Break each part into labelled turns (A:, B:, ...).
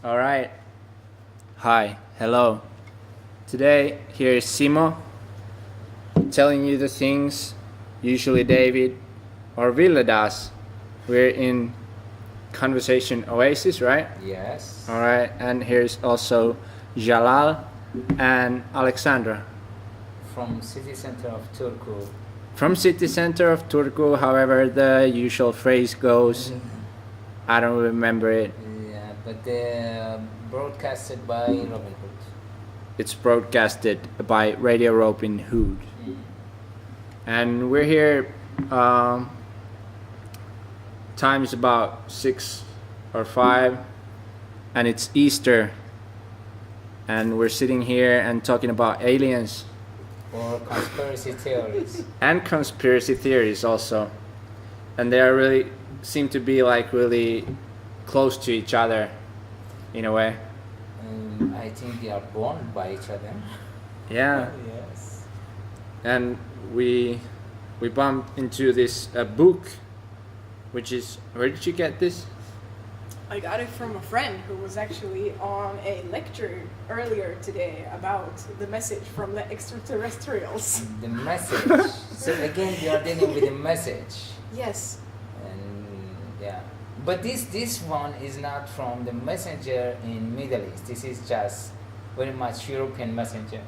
A: All right. Hi. Hello. Today, here is Simo telling you the things usually David or Ville does. We're in conversation Oasis, right?
B: Yes.
A: All right. And here's also Jalal and Alexandra.
B: From city center of Turku.
A: From city center of Turku, however the usual phrase goes. I don't remember it.
B: Yeah, but they're broadcasted by Robin Hood.
A: It's broadcasted by Radio Robin Hood. And we're here, time is about 6 or 5, and it's Easter. And we're sitting here and talking about aliens.
B: Or conspiracy theories.
A: And conspiracy theories also. And they are really, seem to be like really close to each other, in a way.
B: I think they are born by each other.
A: Yeah.
B: Yes.
A: And we bumped into this book, which is, where did you get this?
C: I got it from a friend who was actually on a lecture earlier today about the message from the extraterrestrials.
B: The message. So again, you are dealing with the message.
C: Yes.
B: And yeah. But this one is not from the messenger in Middle East. This is just very much European messenger.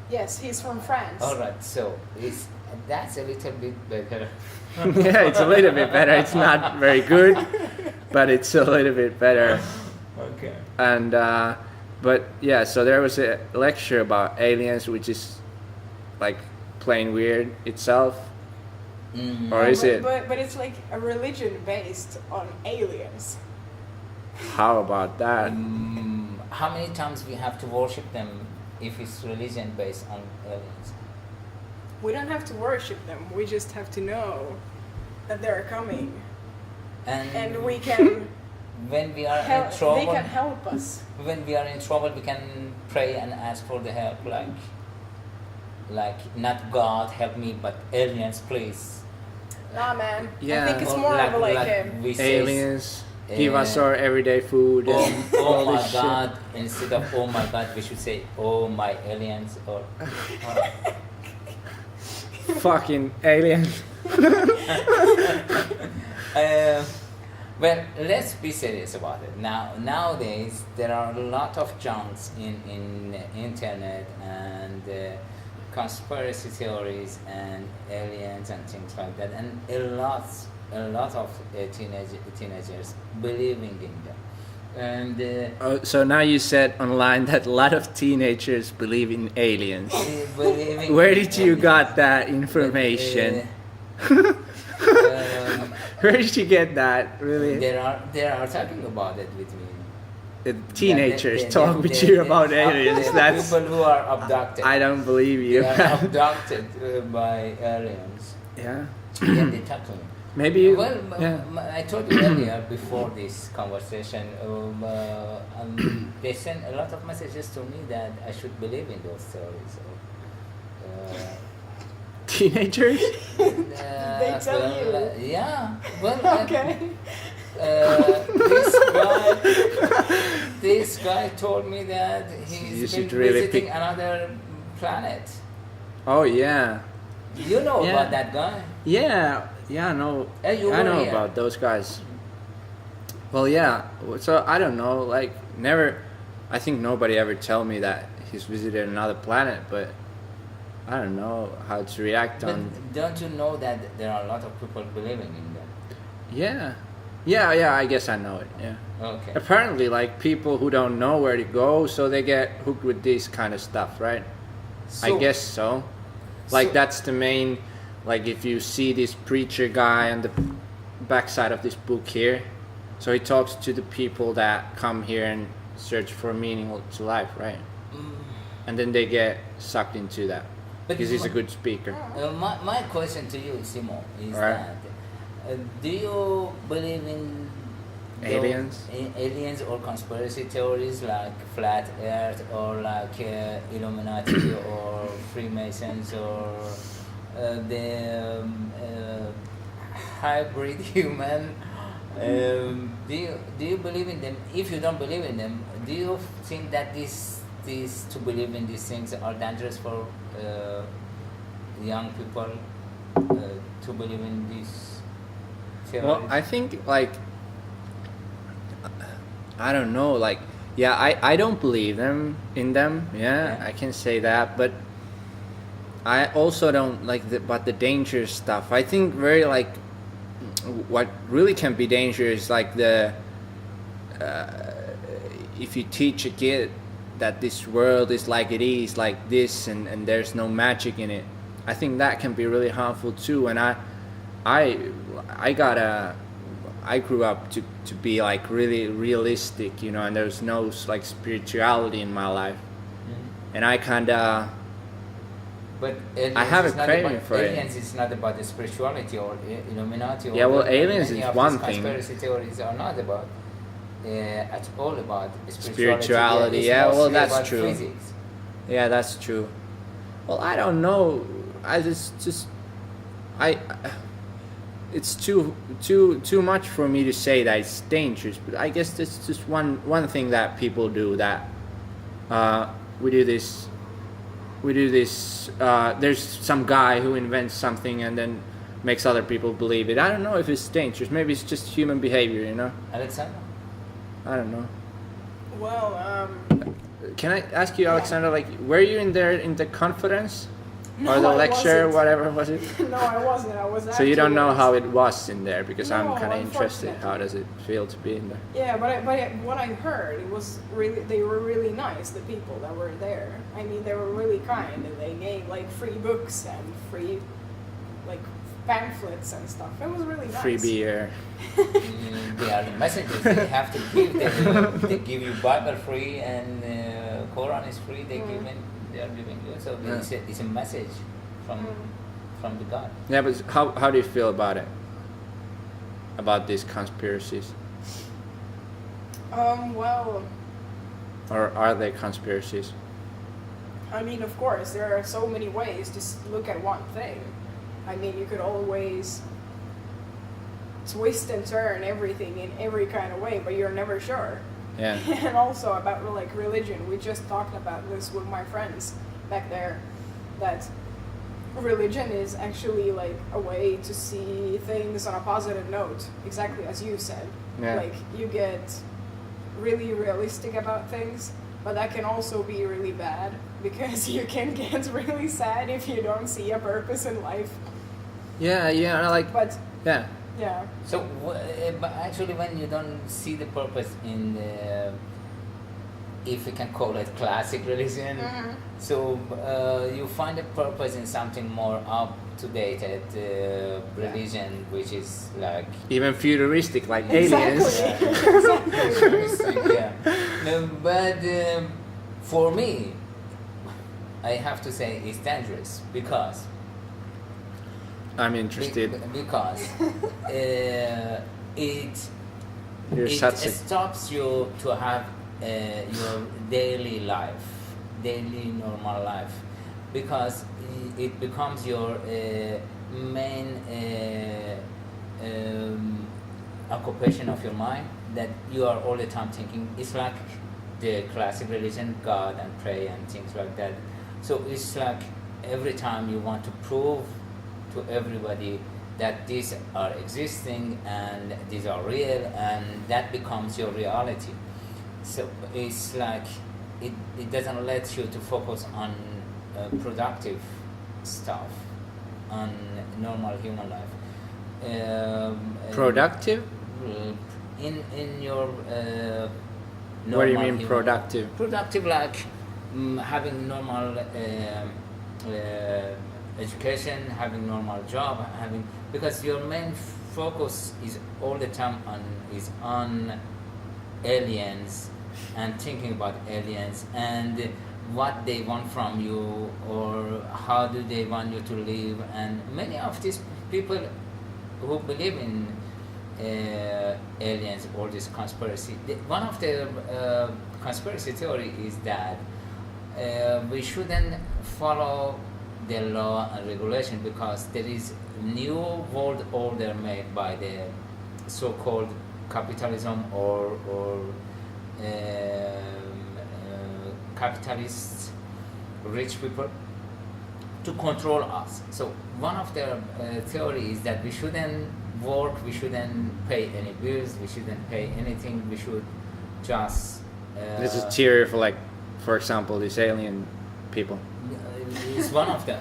C: Yes, he's from France.
B: Alright, so that's a little bit better.
A: Yeah, it's a little bit better. It's not very good, but it's a little bit better.
B: Okay.
A: And but yeah, so there was a lecture about aliens, which is like plain weird itself. Or is it?
C: But it's like a religion based on aliens.
A: How about that?
B: How many times we have to worship them if it's religion based on aliens?
C: We don't have to worship them. We just have to know that they're coming, and we can.
B: When we are in trouble,
C: they can help us.
B: When we are in trouble, we can pray and ask for the help, like not God help me, but aliens please.
C: Nah, man.
A: Yeah.
C: I think it's
B: Or
C: more of like
B: we say,
A: Aliens, give us our everyday food. And
B: oh
A: all
B: my
A: this
B: God! Instead of oh my God, we should say oh my aliens or.
A: Fucking aliens.
B: Well, let's be serious about it. Nowadays, there are a lot of junks in internet and conspiracy theories and aliens and things like that, and a lot of teenagers believing in them. And
A: So now you said online that a lot of teenagers believe in aliens. Where did you got that information? Where did you get that? Really?
B: They are talking about it with me.
A: The teenagers talk with you about aliens. That's
B: people who are abducted.
A: I don't believe you.
B: They are abducted by aliens.
A: Yeah.
B: And they talk to me.
A: Maybe you.
B: Well,
A: Yeah.
B: I told you earlier before this conversation, they sent a lot of messages to me that I should believe in those stories.
A: Teenagers?
C: They tell you.
B: Yeah. Well,
C: Okay.
B: This guy told me that
A: You
B: he's
A: should
B: been
A: really
B: visiting
A: pick-
B: another planet.
A: Oh yeah.
B: You know
A: Yeah.
B: about that guy?
A: Yeah. Yeah. No.
B: You
A: I
B: were
A: know
B: here.
A: about those guys. Well, yeah. So I don't know. Like never. I think nobody ever tell me that he's visited another planet, but I don't know how to react
B: But
A: on.
B: don't you know that there are a lot of people believing in them?
A: Yeah. Yeah. I guess I know it. Yeah.
B: Okay.
A: Apparently, like people who don't know where to go, so they get hooked with this kind of stuff, right? I guess so. Like that's the main. Like if you see this preacher guy on the backside of this book here, so he talks to the people that come here and search for meaning to life, right? And then they get sucked into that because he's a good speaker.
B: My question to you, Simo, is
A: Right.
B: that do you believe in
A: Aliens?
B: Aliens or conspiracy theories like flat Earth or like Illuminati or Freemasons or the hybrid human Do you believe in them? If you don't believe in them, do you think that these to believe in these things are dangerous for young people to believe in these theories?
A: Well, I think like I don't know, like yeah, I don't believe in them. Yeah, I can say that, but I also don't like but the dangerous stuff. I think very like what really can be dangerous is like the if you teach a kid that this world is like it is, like this, and there's no magic in it. I think that can be really harmful too. And I grew up to be like really realistic, you know, and there's no like spirituality in my life, and I kinda.
B: But
A: I have a craving for it.
B: Aliens is not about the spirituality or Illuminati.
A: Yeah, well, aliens
B: many
A: is
B: of
A: one
B: these
A: thing.
B: Conspiracy theories are not about at all about
A: Spirituality.
B: It's
A: Yeah, well,
B: mostly
A: that's
B: about
A: true.
B: Physics.
A: Yeah, that's true. Well, I don't know. I it's too much for me to say that it's dangerous. But I guess that's just one thing that people do. That we do this. There's some guy who invents something and then makes other people believe it. I don't know if it's dangerous. Maybe it's just human behavior, you know.
B: Alexander?
A: I don't know.
C: Well,
A: Can I ask you, Alexander? Like, were you in the conference?
C: No,
A: Or the
C: I
A: lecture,
C: wasn't.
A: whatever was it?
C: no, I wasn't. I was.
A: So you don't know
C: actually-
A: how it was in there, because I'm
C: No,
A: kind of interested.
C: unfortunately.
A: How does it feel to be in there?
C: Yeah, but what I heard, it was really, they were really nice, the people that were there. I mean, they were really kind, and they gave like free books and free like pamphlets and stuff. It was really nice.
A: Free beer.
B: They are the messages they have to give. They give you Bible free and Quran is free. They are giving you. So it's a message from the God.
A: Yeah, but how do you feel about it? About these conspiracies?
C: Well,
A: Or are they conspiracies?
C: I mean, of course, there are so many ways to look at one thing. I mean, you could always twist and turn everything in every kind of way, but you're never sure.
A: Yeah.
C: And also about like religion, we just talked about this with my friends back there, that religion is actually like a way to see things on a positive note, exactly as you said.
A: Yeah.
C: Like you get really realistic about things, but that can also be really bad because you can get really sad if you don't see a purpose in life.
A: Yeah, like,
C: But
A: yeah.
C: yeah.
B: So, but actually, when you don't see the purpose in the, if we can call it classic religion, so you find a purpose in something more up-to-date religion, which is like
A: Even futuristic, like
C: Exactly.
A: aliens.
C: Exactly.
B: yeah. No, but for me, I have to say it's dangerous because
A: I'm interested.
B: because
A: You're
B: it
A: such a
B: stops you to have your daily life, daily normal life, because it becomes your main occupation of your mind, that you are all the time thinking. It's like the classic religion, God and pray and things like that. So it's like every time you want to prove to everybody that these are existing and these are real, and that becomes your reality. So it's like it doesn't let you to focus on productive stuff, on normal human life.
A: productive?
B: In your
A: What do you
B: normal
A: mean
B: human
A: productive?
B: life. Productive, like having normal education, having normal job, because your main focus is all the time on aliens and thinking about aliens and what they want from you or how do they want you to live. And many of these people who believe in aliens, all this conspiracy, one of the conspiracy theory is that we shouldn't follow the law and regulation because there is new world order made by the so-called capitalism or capitalists, rich people, to control us. So one of their theory is that we shouldn't work, we shouldn't pay any bills, we shouldn't pay anything, we should just...
A: There's a theory for, like, for example, these alien people.
B: It's one of their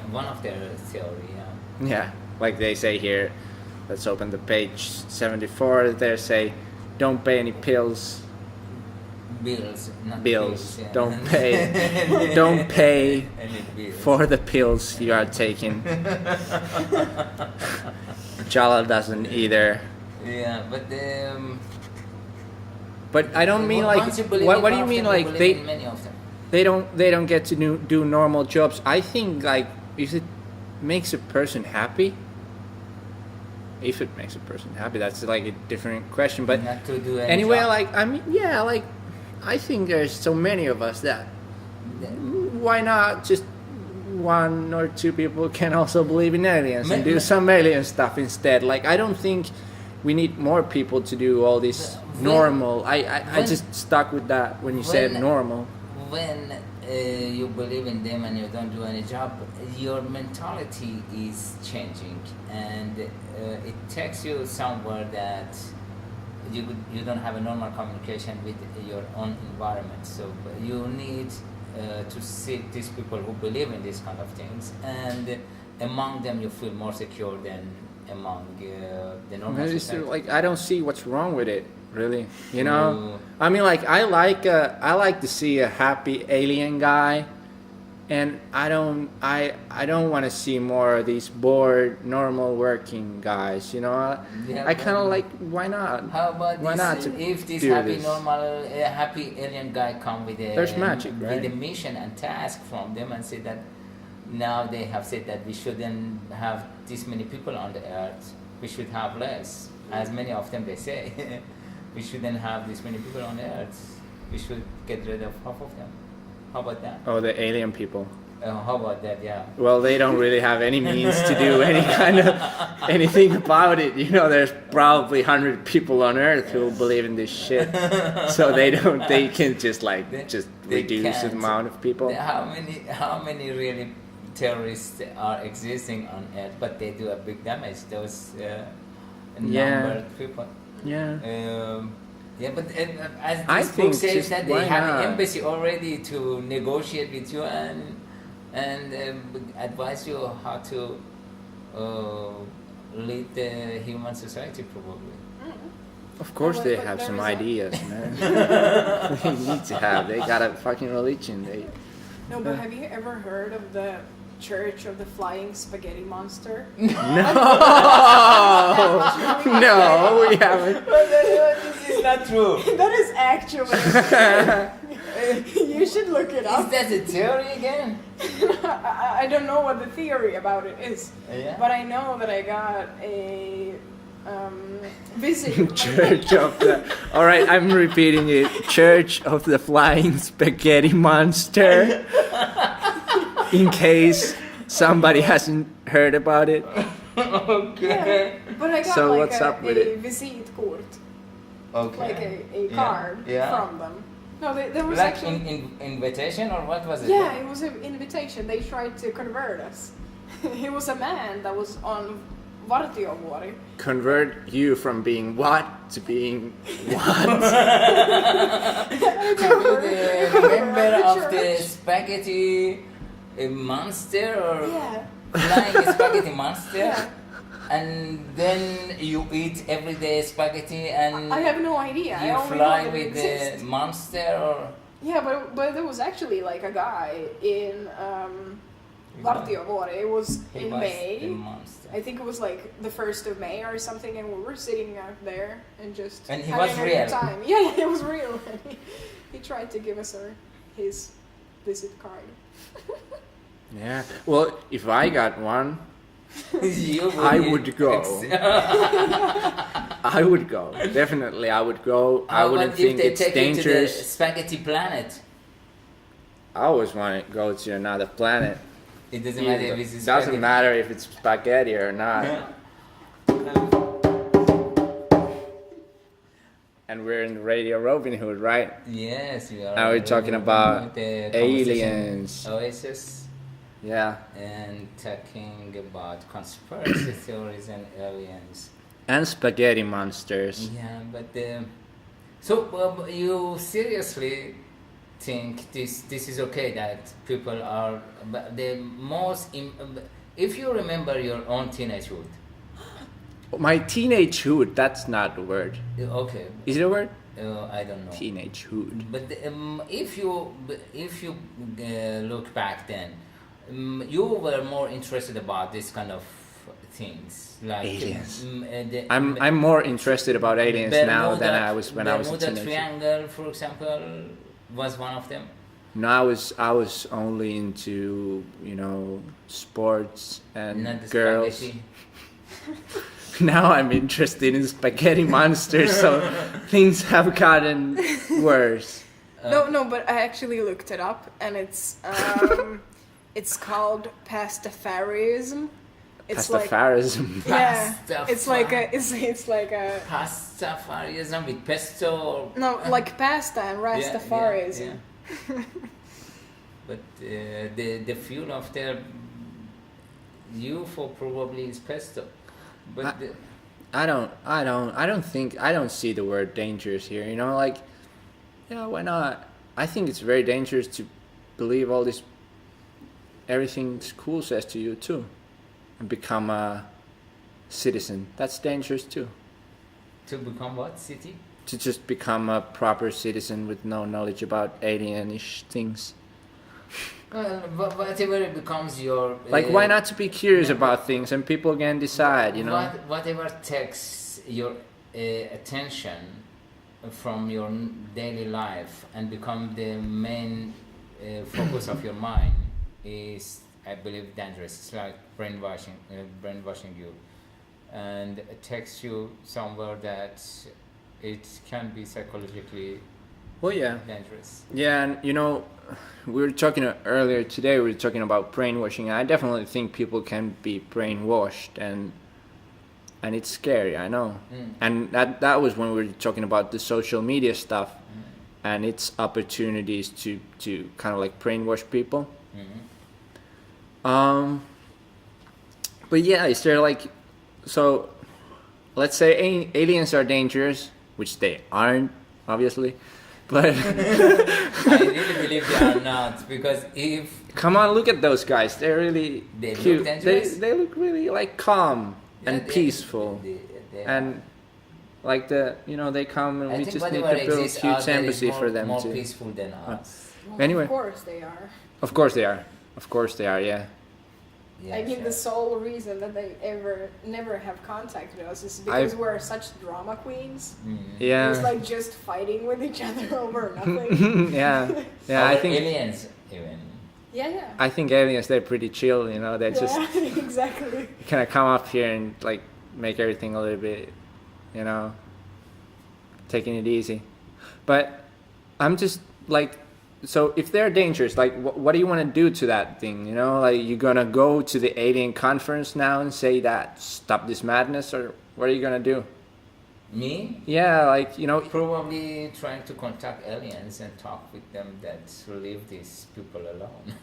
B: theory, yeah.
A: Yeah, like they say here, let's open the page 74, they say, don't pay any pills.
B: Bills, not
A: Bills.
B: yeah.
A: Don't pay. Don't pay
B: Any bills.
A: for the pills you are taking. Jalal doesn't either.
B: Yeah,
A: But I don't mean like.
B: once you believe
A: What
B: in
A: do you
B: one of
A: mean
B: them, you
A: like
B: believe
A: they?
B: in many of them.
A: They don't get to do normal jobs. I think like if it makes a person happy. If it makes a person happy, that's like a different question. But
B: Not to do any
A: anyway,
B: job.
A: like I mean, yeah, like I think there's so many of us that why not just one or two people can also believe in aliens and do some alien stuff instead. Like I don't think we need more people to do all this normal. I just stuck with that when you said normal.
B: When you believe in them and you don't do any job, your mentality is changing, and it takes you somewhere that you don't have a normal communication with your own environment. So you need to see these people who believe in these kind of things, and among them you feel more secure than among the normal society.
A: Like I don't see what's wrong with it, really. You know, I mean, like I like to see a happy alien guy, and I don't want to see more of these bored, normal working guys. You know,
B: Yeah,
A: I kind of like why not?
B: How about
A: Why
B: this,
A: not to
B: if this
A: do
B: happy
A: this?
B: normal happy alien guy come with a
A: There's magic, right?
B: with a mission and task from them and say that now they have said that we shouldn't have this many people on the earth, we should have less, as many of them they say. We shouldn't have this many people on the earth, we should get rid of half of them. How about that?
A: Oh, the alien people.
B: How about that? Yeah.
A: Well, they don't really have any means to do any kind of anything about it. You know, there's probably 100 people on Earth who believe in this shit, so they don't. They can just
B: They
A: reduce the
B: can't.
A: amount of people.
B: How many really terrorists are existing on Earth? But they do a big damage. Those numbered people.
A: Yeah.
B: Yeah, but as
A: I
B: this book
A: think
B: says
A: just
B: that they
A: why
B: have
A: not?
B: an embassy already to negotiate with you and advise you how to lead the human society, probably.
A: Of course,
C: But
A: they
C: there
A: have some
C: is a-
A: ideas, man. They need to have. They got a fucking religion.
C: No, but have you ever heard of the Church of the Flying Spaghetti Monster?
A: No, we haven't.
B: This is not true.
C: That is actually. You should look it
B: Is
C: up.
B: that a theory again?
C: I don't know what the theory about it is,
B: Yeah.
C: but I know that I got a visit.
A: Church of the. All right, I'm repeating it. Church of the Flying Spaghetti Monster. In case somebody hasn't heard about it.
B: Okay.
C: Yeah, but I got
A: So
C: like
A: what's up with
C: a
A: it?
C: visitkort,
B: Okay.
C: like a
B: Yeah.
C: card
B: Yeah.
C: from them. No, there was
B: Like
C: actually.
B: invitation or what was it?
C: Yeah, it was an invitation. They tried to convert us. He was a man that was on Vartiovuori.
A: Convert you from being what to being what?
B: The member of the spaghetti monster or
C: Yeah.
B: flying spaghetti monster,
C: Yeah.
B: and then you eat every day spaghetti and
C: I have no idea. I
B: you
C: only
B: fly
C: know that
B: with
C: it
B: the
C: exists.
B: monster or
C: Yeah, but there was actually like a guy in Vartiovuori. It was
B: he
C: in
B: was
C: May.
B: the monster.
C: I think it was like the 1st of May or something, and we were sitting out there and just
B: And he
C: having
B: was
C: a
B: real.
C: good time. Yeah, it was real. And he tried to give us his visit card.
A: Yeah. Well, if I got one,
B: You
A: I would go. I would go. Definitely, I would go. I
B: How
A: wouldn't
B: about if
A: think
B: they
A: it's
B: take you to the
A: dangerous.
B: spaghetti planet?
A: I always want to go to another planet.
B: It doesn't matter if it's
A: Doesn't
B: spaghetti.
A: matter if it's spaghetti or not. and we're in Radio Robin Hood, right?
B: Yes, we are.
A: Now we're talking about
B: the
A: aliens.
B: Oasis.
A: Yeah.
B: And talking about conspiracy theories and aliens.
A: And spaghetti monsters.
B: Yeah, but so you seriously think this is okay that people are the most if you remember your own teenagehood.
A: My teenagehood, that's not a word.
B: Okay.
A: Is it a word?
B: I don't know.
A: Teenagehood.
B: But if you look back then, you were more interested about this kind of things like
A: aliens. I'm more interested about aliens now than I was when I was a teenager.
B: Triangle, for example, was one of them.
A: No, I was only into sports and
B: not
A: girls.
B: Spaghetti.
A: Now I'm interested in spaghetti monsters, so things have gotten worse.
C: No, but I actually looked it up, and it's it's called pastafarism. It's
A: Pastafarism.
C: It's like a
B: pastafarism with pesto.
C: No, like pasta and Rastafarism.
B: Yeah. But the fuel of their UFO probably is pesto. But
A: I don't see the word dangerous here. Why not? I think it's very dangerous to believe all this, everything school says to you too, and become a citizen. That's dangerous too.
B: To become what? City?
A: To just become a proper citizen with no knowledge about alienish things.
B: Well, whatever it becomes your...
A: why not to be curious about things and people can decide,
B: Whatever takes your attention from your daily life and become the main focus of your mind is, I believe, dangerous. It's like brainwashing you. And it takes you somewhere that it can be psychologically dangerous.
A: Yeah, and we were talking earlier today, we were talking about brainwashing. I definitely think people can be brainwashed, and it's scary, I know. And that was when we were talking about the social media stuff and its opportunities to kind of like brainwash people. But yeah, is there so let's say aliens are dangerous, which they aren't, obviously. But
B: I really believe they are not, because if...
A: Come on, look at those guys. They're really cute. They look really calm and peaceful. And they come and we just need to build a huge embassy for them
B: more
A: to...
B: peaceful than us.
C: Well,
A: anyway.
C: Of course they are.
A: Of course they are, yeah.
C: I mean, the sole reason that they never have contact with us is because we're such drama queens.
A: Yeah.
C: It's just fighting with each other over nothing.
A: Yeah. I think
B: aliens even.
C: Yeah.
A: I think aliens, they're pretty chill, they're just
C: exactly.
A: kind of come up here and make everything a little bit, taking it easy. But I'm just so if they're dangerous, what do you want to do to that thing? You're gonna go to the alien conference now and say that stop this madness, or what are you gonna do?
B: Me?
A: Yeah,
B: probably trying to contact aliens and talk with them that leave these people alone.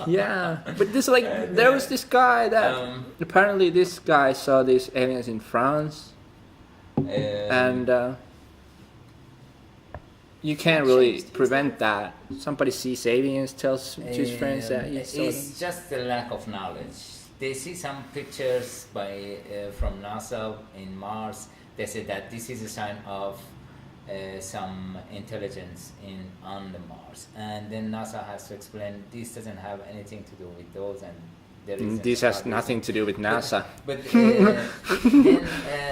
A: Yeah, but there was this guy that apparently this guy saw these aliens in France, and you can't really prevent that. Somebody sees aliens, tells to his friends that he saw them.
B: It's just the lack of knowledge. They see some pictures from NASA in Mars. They say that this is a sign of some intelligence on the Mars, and then NASA has to explain this doesn't have anything to do with those, and
A: this has nothing to do with NASA.
B: But then,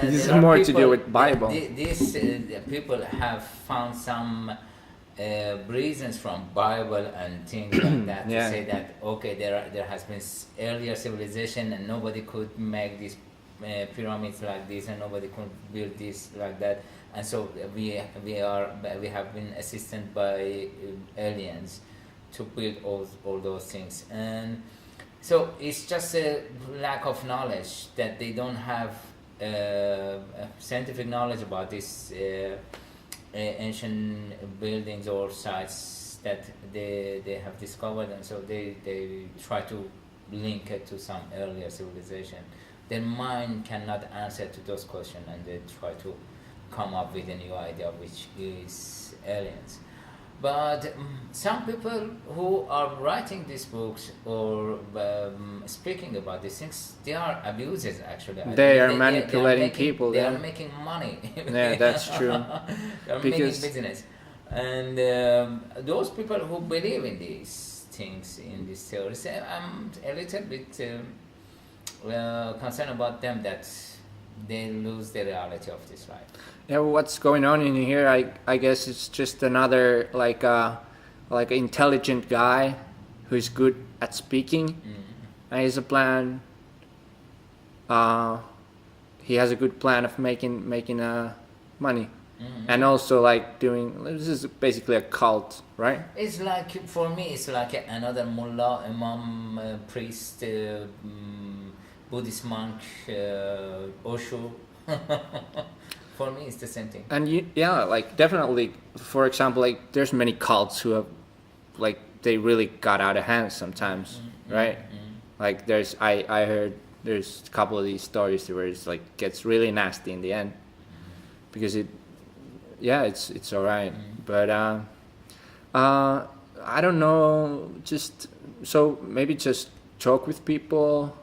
A: this is more to do with Bible.
B: These people have found some reasons from Bible and things like that to say that there has been earlier civilization and nobody could make these pyramids like this, and nobody could build this like that, and so we have been assisted by aliens to build all those things. And so it's just a lack of knowledge that they don't have scientific knowledge about these ancient buildings or sites that they have discovered, and so they try to link it to some earlier civilization. Their mind cannot answer to those questions, and they try to come up with a new idea, which is aliens. But some people who are writing these books or speaking about these things, they are abusers actually.
A: They are manipulating people.
B: They are making money.
A: Yeah, that's true.
B: They are making business. And those people who believe in these things, in these theories, I'm a little bit concerned about them, that they lose the reality of this life.
A: Yeah, what's going on in here? I guess it's just another like intelligent guy who's good at speaking. And he has a plan. He has a good plan of making money, and also like doing. This is basically a cult, right?
B: It's like, for me, it's like another mullah, imam, priest, Buddhist monk, Osho. For me, it's the same thing. And
A: like definitely, for example, like there's many cults who have, like, they really got out of hand sometimes, right? Like I heard there's a couple of these stories where it's like gets really nasty in the end, because it's alright, but I don't know, just so maybe just talk with people.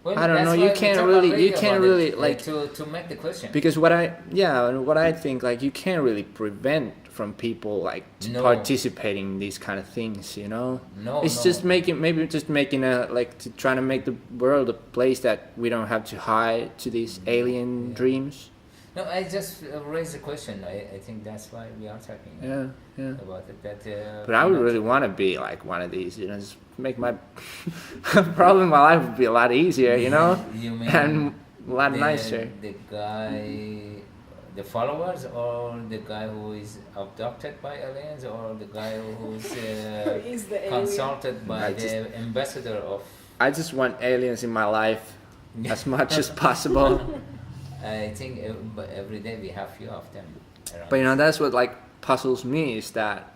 B: Well,
A: I don't know. You can't really like
B: to make the question.
A: Because what I think, like, you can't really prevent from people like participating in these kind of things. You know. It's just making trying to make the world a place that we don't have to hide to these alien dreams.
B: No, I just raised the question. I think that's why we are talking about it.
A: But I would really want to be like one of these, you know, just make my problem in my life would be a lot easier, you know, and a lot nicer.
B: The guy, the followers, or the guy who is abducted by aliens, or the guy who's consulted by the ambassador of...
A: I just want aliens in my life as much as possible.
B: I think every day we have few of them around.
A: But you know, that's what like puzzles me, is that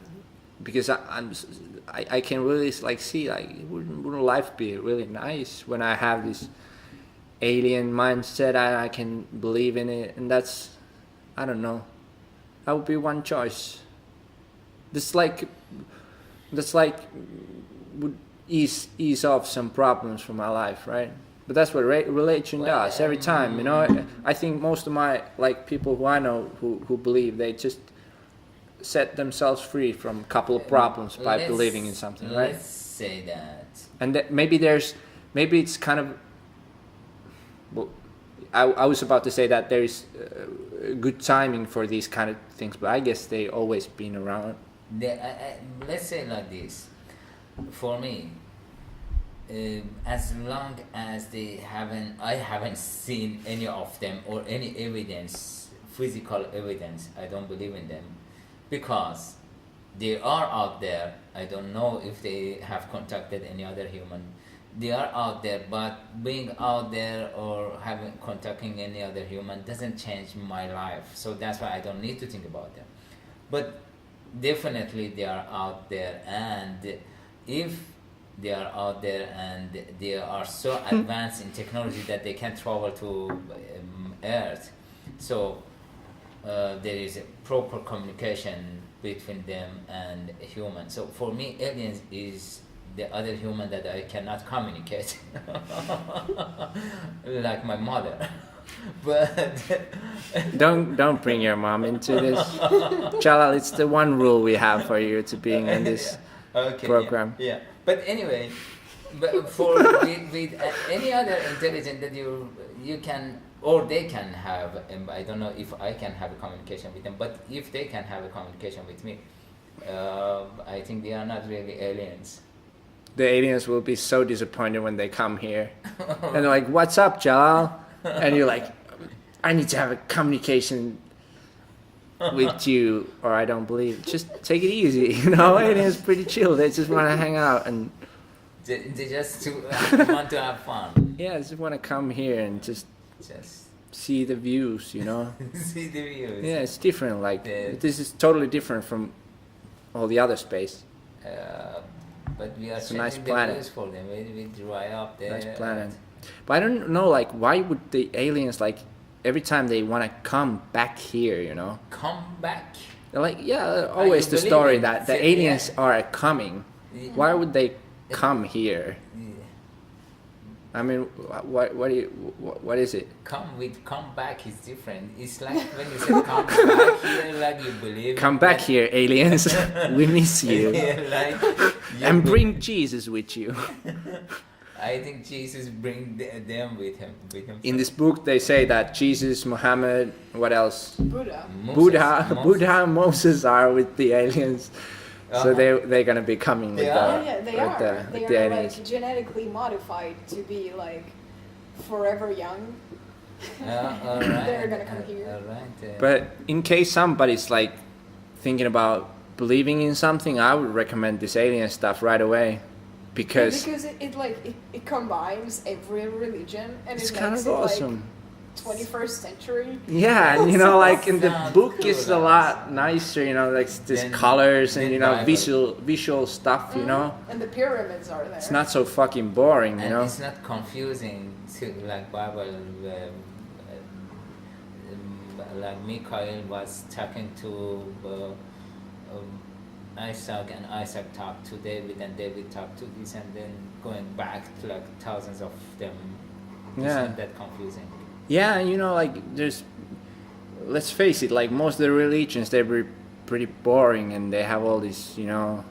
A: because I can really like see, like, wouldn't life be really nice when I have this alien mindset and I can believe in it, and that's, I don't know, that would be one choice. That's like would ease off some problems from my life, right? But that's what religion does every time, you know. I think most of my like people who I know who believe, they just set themselves free from a couple of problems by believing in something, right?
B: Let's say that.
A: And that maybe it's kind of. Well, I was about to say that there is good timing for these kind of things, but I guess they always been around.
B: Let's say like this. For me. As long as I haven't seen any of them or any evidence, physical evidence, I don't believe in them, because they are out there. I don't know if they have contacted any other human. They are out there, but being out there or contacting any other human doesn't change my life. So that's why I don't need to think about them. But definitely they are out there, and if they are out there and they are so advanced in technology that they can travel to Earth. So there is a proper communication between them and a human. So for me, aliens is the other human that I cannot communicate, like my mother. But
A: don't bring your mom into this, Jalal. It's the one rule we have for you to being in this program.
B: Yeah. But anyway, with any other intelligence that you can or they can have, I don't know if I can have a communication with them, but if they can have a communication with me, I think they are not really aliens.
A: The aliens will be so disappointed when they come here, and they're like, "What's up, Jalal?" And you're like, "I need to have a communication with you, or I don't believe." Just take it easy, you know. Aliens pretty chill. They just want to hang out and
B: they just want to have fun.
A: Yeah, they just want to come here and just see the views, you know.
B: See the views.
A: Yeah, it's different. Like
B: Yeah.
A: this is totally different from all the other space.
B: But we are
A: It's a nice
B: changing the
A: planet.
B: views for them. We dry up there.
A: Nice planet. But I don't know, like, why would the aliens, like, every time they want to come back here, you know?
B: Come back.
A: They're like, yeah, always
B: you
A: the
B: believe
A: story
B: it?
A: that the
B: Yeah.
A: aliens are coming.
B: Yeah.
A: Why would they come here?
B: Yeah.
A: I mean, what is it?
B: Come back is different. It's like when you say come back here, like you believe.
A: Come back here, aliens. We miss you.
B: Yeah, like
A: And bring Jesus with you.
B: I think Jesus bring them with him.
A: In this book, they say that Jesus, Muhammad, what else?
C: Buddha.
A: Buddha, and Moses are with the aliens. So
B: Uh-huh.
A: they're gonna be coming with
B: They
A: the,
B: are.
C: Yeah, they
A: with
C: are.
A: the,
C: They
A: with the
C: are
A: aliens.
C: like genetically modified to be like forever young.
B: All right.
C: They're gonna come here.
B: All right.
A: But in case somebody's like thinking about believing in something, I would recommend this alien stuff right away, because
C: it combines every religion and
A: it's
C: it
A: kind
C: makes
A: of
C: it
A: awesome.
C: like 21st century.
A: Yeah, and you know, like in the
B: Sounds
A: book
B: cool,
A: it's a lot nicer, you know, like this
B: Than-
A: colors and
B: than
A: you know
B: Bible.
A: visual stuff, you know.
C: And the pyramids are there.
A: It's not so fucking boring, you
B: And
A: know.
B: it's not confusing to like Bible. Like Mikhail was talking to Isaac, and Isaac talked to David, and David talked to this, and then going back to like thousands of them.
A: Yeah.
B: Isn't that confusing?
A: Yeah, and you know, like there's, let's face it, like most of the religions they're pretty boring, and they have all these, you know,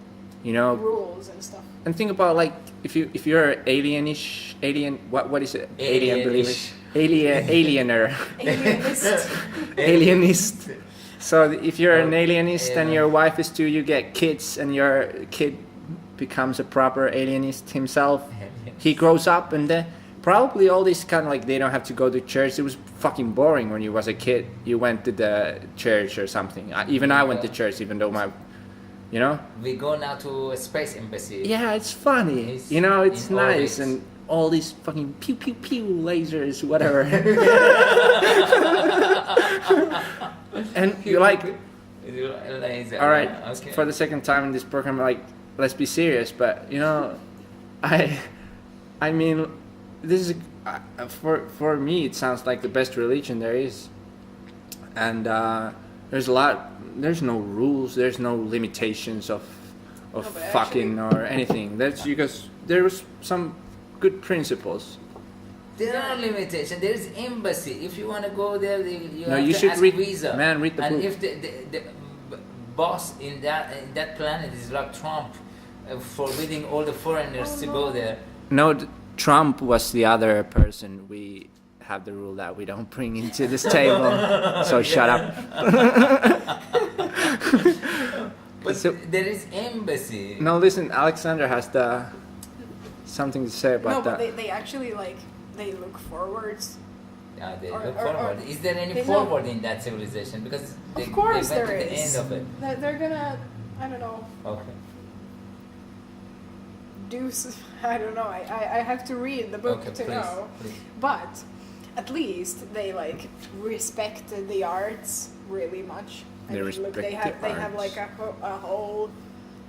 C: rules and stuff.
A: and think about like if you're alien, what is it? Alien
B: Alienish.
A: believer, aliener,
C: Alienist.
A: alienist. So if you're an alienist and
B: Yeah.
A: your wife is too, you get kids, and your kid becomes a proper alienist himself. He grows up, and then probably all this kind of like they don't have to go to church. It was fucking boring when you was a kid. You went to the church or something. Even I went to church, even though my, you know.
B: We go now to a space embassy.
A: Yeah, it's funny.
B: It's
A: You know, it's
B: in
A: nice,
B: orbit.
A: and all these fucking pew pew pew lasers, whatever. And you're like,
B: Laser.
A: all right,
B: Okay.
A: for the second time in this program, like, let's be serious. But you know, I mean, this is for me. It sounds like the best religion there is, and there's a lot. There's no rules. There's no limitations of
C: but
A: fucking or anything. That's because there's some good principles.
B: There are limitations. There is embassy. If you want to go there, you
A: No,
B: have
A: you
B: to
A: should
B: ask
A: read-
B: visa.
A: man, read the
B: and
A: book.
B: if the boss in that planet is like Trump, forbidding all the foreigners to go there.
A: No, Trump was the other person. We have the rule that we don't bring into this table. So shut up.
B: But
A: So-
B: there is embassy.
A: No, listen, Alexander has something to say
C: No,
A: about
C: but
A: that.
C: they actually like they look forwards.
B: They
C: Or-
B: look
C: or-
B: forward. Is there any
C: they
B: forward in that civilization? Because they,
C: Of course
B: they went
C: there
B: to the
C: is.
B: end of it.
C: They're gonna, I don't know,
B: Okay.
C: I don't know. I have to read the book
B: Okay,
C: to
B: please,
C: know.
B: please.
C: But at least they like respect the arts really much.
A: They respect
C: they
A: the
C: have
A: arts.
C: like a whole,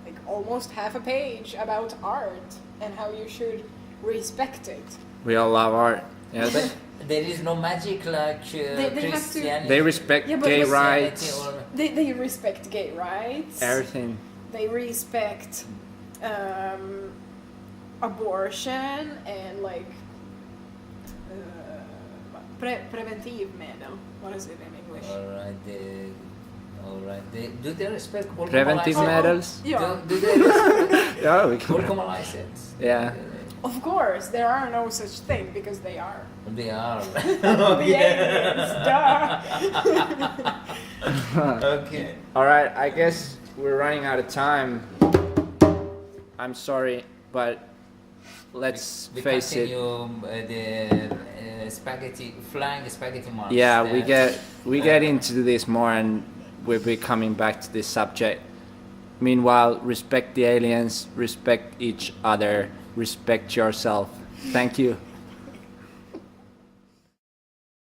C: like almost half a page about art and how you should respect it.
A: We all love art. Yeah,
B: But there is no magic like
C: have to-
B: Christianity.
A: they respect
C: Yeah, but
A: gay
C: Christianity
A: rights,
B: or-
C: They respect gay rights.
A: everything.
C: They respect abortion and like preventivmedel. What is it in English?
B: Alright. Do they respect all
A: Preventive
B: common
A: medals.
B: license?
C: Yeah.
B: Do they respect
A: Yeah, we
B: all
A: can.
B: common license?
A: Yeah.
C: Of course, there are no such thing because they are.
B: They are.
C: The aliens, duh.
B: Okay.
A: All right, I guess we're running out of time. I'm sorry, but let's
B: We
A: face it.
B: continue the flying spaghetti monster.
A: Yeah, we get into this more, and we'll be coming back to this subject. Meanwhile, respect the aliens, respect each other, respect yourself. Thank you.